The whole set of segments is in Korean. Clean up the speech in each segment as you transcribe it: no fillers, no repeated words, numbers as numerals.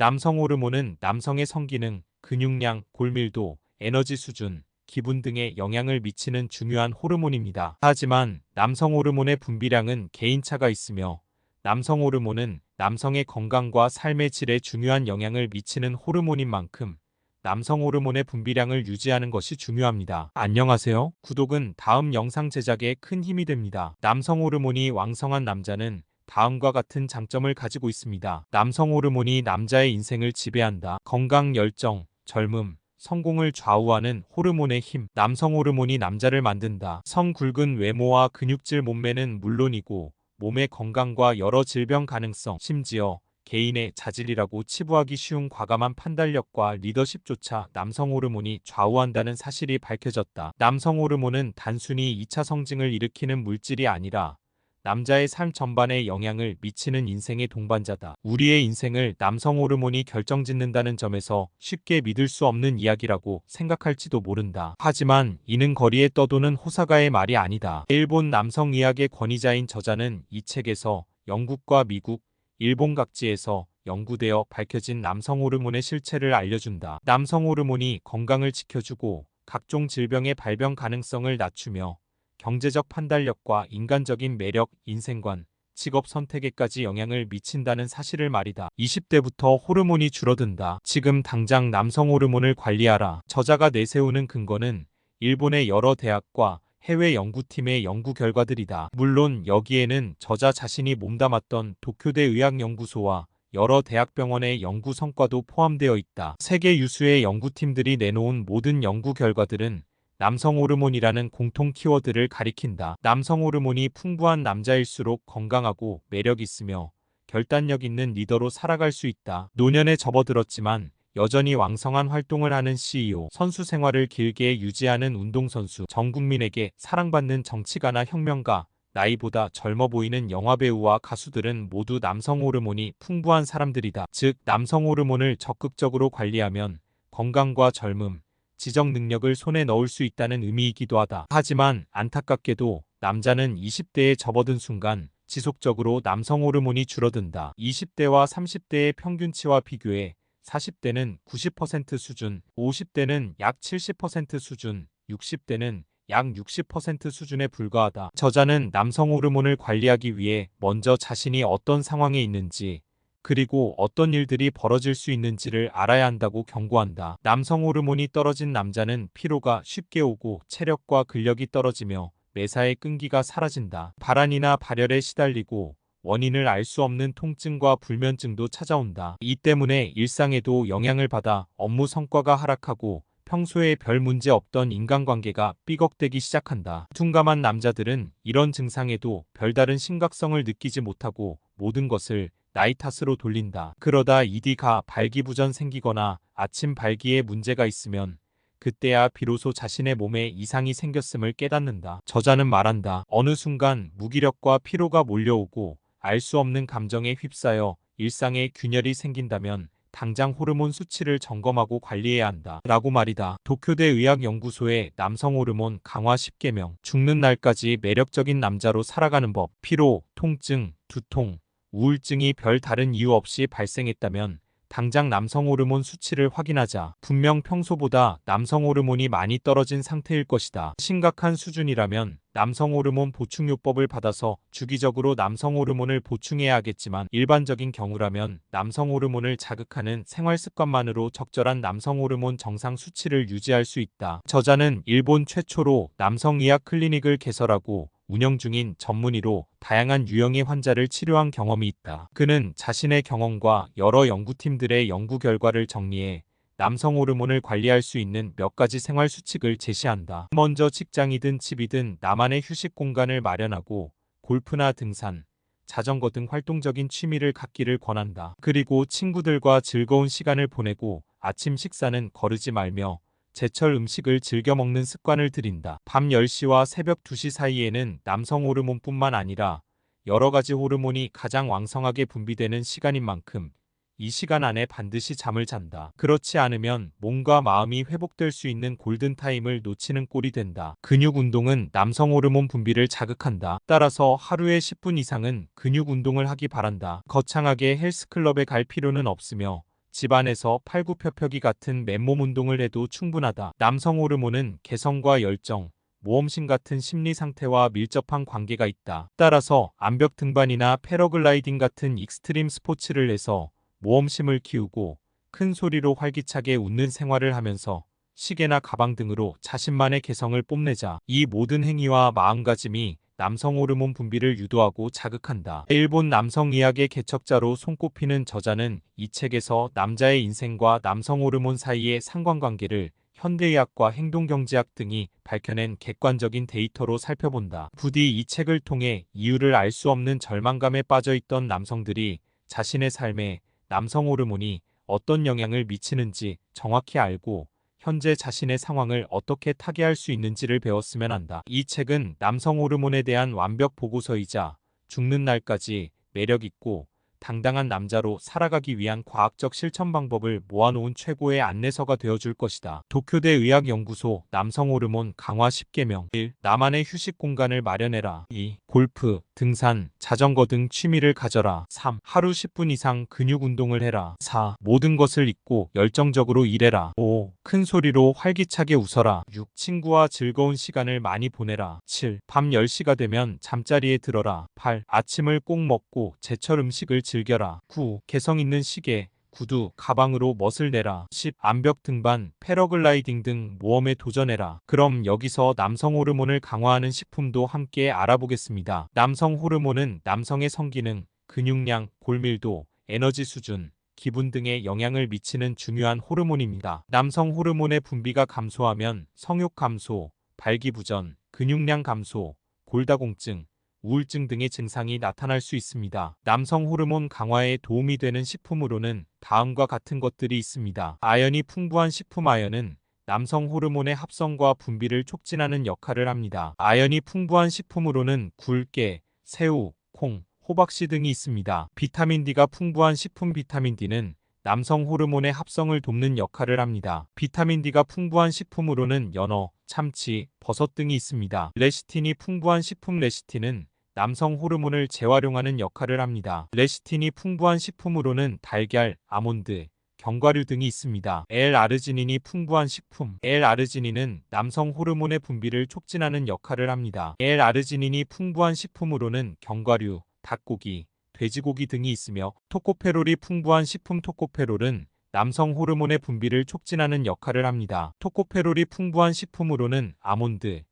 남성 호르몬은 남성의 성기능, 근육량, 골밀도, 에너지 수준, 기분 등에 영향을 미치는 중요한 호르몬입니다. 하지만 남성 호르몬의 분비량은 개인차가 있으며 남성 호르몬은 남성의 건강과 삶의 질에 중요한 영향을 미치는 호르몬인 만큼 남성 호르몬의 분비량을 유지하는 것이 중요합니다. 안녕하세요. 구독은 다음 영상 제작에 큰 힘이 됩니다. 남성 호르몬이 왕성한 남자는 다음과 같은 장점을 가지고 있습니다. 남성 호르몬이 남자의 인생을 지배한다. 건강, 열정, 젊음, 성공을 좌우하는 호르몬의 힘. 남성 호르몬이 남자를 만든다. 성 굵은 외모와 근육질 몸매는 물론이고 몸의 건강과 여러 질병 가능성, 심지어 개인의 자질이라고 치부하기 쉬운 과감한 판단력과 리더십조차 남성 호르몬이 좌우한다는 사실이 밝혀졌다. 남성 호르몬은 단순히 2차 성징을 일으키는 물질이 아니라 남자의 삶 전반에 영향을 미치는 인생의 동반자다. 우리의 인생을 남성 호르몬이 결정짓는다는 점에서 쉽게 믿을 수 없는 이야기라고 생각할지도 모른다. 하지만 이는 거리에 떠도는 호사가의 말이 아니다. 일본 남성의학의 권위자인 저자는 이 책에서 영국과 미국, 일본 각지에서 연구되어 밝혀진 남성 호르몬의 실체를 알려준다. 남성 호르몬이 건강을 지켜주고 각종 질병의 발병 가능성을 낮추며 경제적 판단력과 인간적인 매력, 인생관, 직업 선택에까지 영향을 미친다는 사실을 말이다. 20대부터 호르몬이 줄어든다. 지금 당장 남성 호르몬을 관리하라. 저자가 내세우는 근거는 일본의 여러 대학과 해외 연구팀의 연구 결과들이다. 물론 여기에는 저자 자신이 몸담았던 도쿄대 의학연구소와 여러 대학병원의 연구 성과도 포함되어 있다. 세계 유수의 연구팀들이 내놓은 모든 연구 결과들은 남성 호르몬이라는 공통 키워드를 가리킨다. 남성 호르몬이 풍부한 남자일수록 건강하고 매력 있으며 결단력 있는 리더로 살아갈 수 있다. 노년에 접어들었지만 여전히 왕성한 활동을 하는 CEO, 선수 생활을 길게 유지하는 운동선수, 전 국민에게 사랑받는 정치가나 혁명가, 나이보다 젊어 보이는 영화배우와 가수들은 모두 남성 호르몬이 풍부한 사람들이다. 즉, 남성 호르몬을 적극적으로 관리하면 건강과 젊음, 지적 능력을 손에 넣을 수 있다는 의미이기도 하다. 하지만 안타깝게도 남자는 20대에 접어든 순간 지속적으로 남성 호르몬이 줄어든다. 20대와 30대의 평균치와 비교해 40대는 90% 수준, 50대는 약 70% 수준, 60대는 약 60% 수준에 불과하다. 저자는 남성 호르몬을 관리하기 위해 먼저 자신이 어떤 상황에 있는지, 그리고 어떤 일들이 벌어질 수 있는지를 알아야 한다고 경고한다. 남성 호르몬이 떨어진 남자는 피로가 쉽게 오고 체력과 근력이 떨어지며 매사에 끈기가 사라진다. 발한이나 발열에 시달리고 원인을 알 수 없는 통증과 불면증도 찾아온다. 이 때문에 일상에도 영향을 받아 업무 성과가 하락하고 평소에 별 문제 없던 인간관계가 삐걱대기 시작한다. 둔감한 남자들은 이런 증상에도 별다른 심각성을 느끼지 못하고 모든 것을 나이 탓으로 돌린다. 그러다 이디가 발기부전 생기거나 아침 발기에 문제가 있으면 그때야 비로소 자신의 몸에 이상이 생겼음을 깨닫는다. 저자는 말한다. 어느 순간 무기력과 피로가 몰려오고 알 수 없는 감정에 휩싸여 일상에 균열이 생긴다면 당장 호르몬 수치를 점검하고 관리해야 한다. 라고 말이다. 도쿄대 의학연구소의 남성 호르몬 강화 10계명, 죽는 날까지 매력적인 남자로 살아가는 법, 피로, 통증, 두통, 우울증이 별 다른 이유 없이 발생했다면 당장 남성 호르몬 수치를 확인하자. 분명 평소보다 남성 호르몬이 많이 떨어진 상태일 것이다. 심각한 수준이라면 남성 호르몬 보충요법을 받아서 주기적으로 남성 호르몬을 보충해야 하겠지만 일반적인 경우라면 남성 호르몬을 자극하는 생활 습관만으로 적절한 남성 호르몬 정상 수치를 유지할 수 있다. 저자는 일본 최초로 남성의학 클리닉을 개설하고 운영 중인 전문의로 다양한 유형의 환자를 치료한 경험이 있다. 그는 자신의 경험과 여러 연구팀들의 연구 결과를 정리해 남성 호르몬을 관리할 수 있는 몇 가지 생활 수칙을 제시한다. 먼저 직장이든 집이든 나만의 휴식 공간을 마련하고 골프나 등산, 자전거 등 활동적인 취미를 갖기를 권한다. 그리고 친구들과 즐거운 시간을 보내고 아침 식사는 거르지 말며 제철 음식을 즐겨 먹는 습관을 들인다. 밤 10시와 새벽 2시 사이에는 남성 호르몬뿐만 아니라 여러 가지 호르몬이 가장 왕성하게 분비되는 시간인 만큼 이 시간 안에 반드시 잠을 잔다. 그렇지 않으면 몸과 마음이 회복될 수 있는 골든타임을 놓치는 꼴이 된다. 근육 운동은 남성 호르몬 분비를 자극한다. 따라서 하루에 10분 이상은 근육 운동을 하기 바란다. 거창하게 헬스클럽에 갈 필요는 없으며 집안에서 팔굽혀펴기 같은 맨몸 운동을 해도 충분하다. 남성 호르몬은 개성과 열정, 모험심 같은 심리 상태와 밀접한 관계가 있다. 따라서 암벽 등반이나 패러글라이딩 같은 익스트림 스포츠를 해서 모험심을 키우고 큰 소리로 활기차게 웃는 생활을 하면서 시계나 가방 등으로 자신만의 개성을 뽐내자. 이 모든 행위와 마음가짐이 남성 호르몬 분비를 유도하고 자극한다. 일본 남성 의학의 개척자로 손꼽히는 저자는 이 책에서 남자의 인생과 남성 호르몬 사이의 상관관계를 현대의학과 행동경제학 등이 밝혀낸 객관적인 데이터로 살펴본다. 부디 이 책을 통해 이유를 알 수 없는 절망감에 빠져있던 남성들이 자신의 삶에 남성 호르몬이 어떤 영향을 미치는지 정확히 알고 현재 자신의 상황을 어떻게 타개할 수 있는지를 배웠으면 한다. 이 책은 남성 호르몬에 대한 완벽 보고서이자 죽는 날까지 매력있고 당당한 남자로 살아가기 위한 과학적 실천 방법을 모아놓은 최고의 안내서가 되어줄 것이다. 도쿄대 의학연구소 남성 호르몬 강화 10계명 1. 나만의 휴식 공간을 마련해라. 2. 골프, 등산, 자전거 등 취미를 가져라. 3. 하루 10분 이상 근육 운동을 해라. 4. 모든 것을 잊고 열정적으로 일해라. 5. 큰 소리로 활기차게 웃어라. 6. 친구와 즐거운 시간을 많이 보내라. 7. 밤 10시가 되면 잠자리에 들어라. 8. 아침을 꼭 먹고 제철 음식을 즐겨라. 9. 개성 있는 시계, 구두, 가방으로 멋을 내라. 10. 암벽 등반, 패러글라이딩 등 모험에 도전해라. 그럼 여기서 남성 호르몬을 강화하는 식품도 함께 알아보겠습니다. 남성 호르몬은 남성의 성기능, 근육량, 골밀도, 에너지 수준, 기분 등에 영향을 미치는 중요한 호르몬입니다. 남성 호르몬의 분비가 감소하면 성욕 감소, 발기부전, 근육량 감소, 골다공증, 우울증 등의 증상이 나타날 수 있습니다. 남성 호르몬 강화에 도움이 되는 식품으로는 다음과 같은 것들이 있습니다. 아연이 풍부한 식품. 아연은 남성 호르몬의 합성과 분비를 촉진하는 역할을 합니다. 아연이 풍부한 식품으로는 굴, 깨, 새우, 콩, 호박씨 등이 있습니다. 비타민 D가 풍부한 식품. 비타민 D는 남성 호르몬의 합성을 돕는 역할을 합니다. 비타민 D가 풍부한 식품으로는 연어, 참치, 버섯 등이 있습니다. 레시틴이 풍부한 식품. 레시틴은 남성 호르몬을 재활용하는 역할을 합니다. 레시틴이 풍부한 식품으로는 달걀, 아몬드, 견과류 등이 있습니다. L-아르지닌이 풍부한 식품. L-아르지닌은 남성 호르몬의 분비를 촉진하는 역할을 합니다. L-아르지닌이 풍부한 식품으로는 견과류, 닭고기, 돼지고기 등이 있으며 토코페롤이 풍부한 식품. 토코페롤은 남성 호르몬의 분비를 촉진하는 역할을 합니다. 토코페롤이 풍부한 식품으로는 아몬드,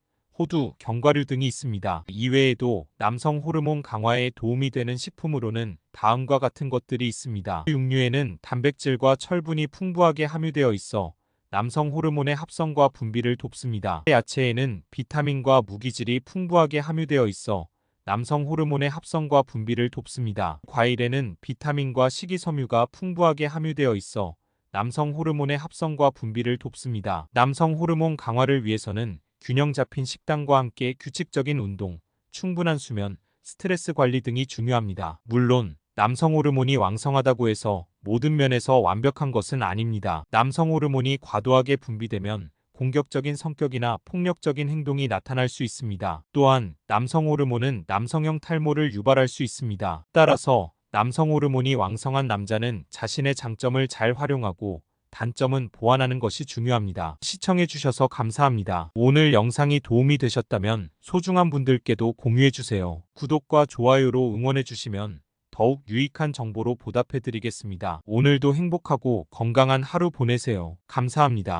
호두, 견과류 등이 있습니다. 이외에도 남성 호르몬 강화에 도움이 되는 식품으로는 다음과 같은 것들이 있습니다. 육류에는 단백질과 철분이 풍부하게 함유되어 있어 남성 호르몬의 합성과 분비를 돕습니다. 야채에는 비타민과 무기질이 풍부하게 함유되어 있어 남성 호르몬의 합성과 분비를 돕습니다. 과일에는 비타민과 식이섬유가 풍부하게 함유되어 있어 남성 호르몬의 합성과 분비를 돕습니다. 남성 호르몬 강화를 위해서는 균형 잡힌 식단과 함께 규칙적인 운동, 충분한 수면, 스트레스 관리 등이 중요합니다. 물론 남성 호르몬이 왕성하다고 해서 모든 면에서 완벽한 것은 아닙니다. 남성 호르몬이 과도하게 분비되면 공격적인 성격이나 폭력적인 행동이 나타날 수 있습니다. 또한 남성 호르몬은 남성형 탈모를 유발할 수 있습니다. 따라서 남성 호르몬이 왕성한 남자는 자신의 장점을 잘 활용하고 단점은 보완하는 것이 중요합니다. 시청해주셔서 감사합니다. 오늘 영상이 도움이 되셨다면 소중한 분들께도 공유해주세요. 구독과 좋아요로 응원해주시면 더욱 유익한 정보로 보답해드리겠습니다. 오늘도 행복하고 건강한 하루 보내세요. 감사합니다.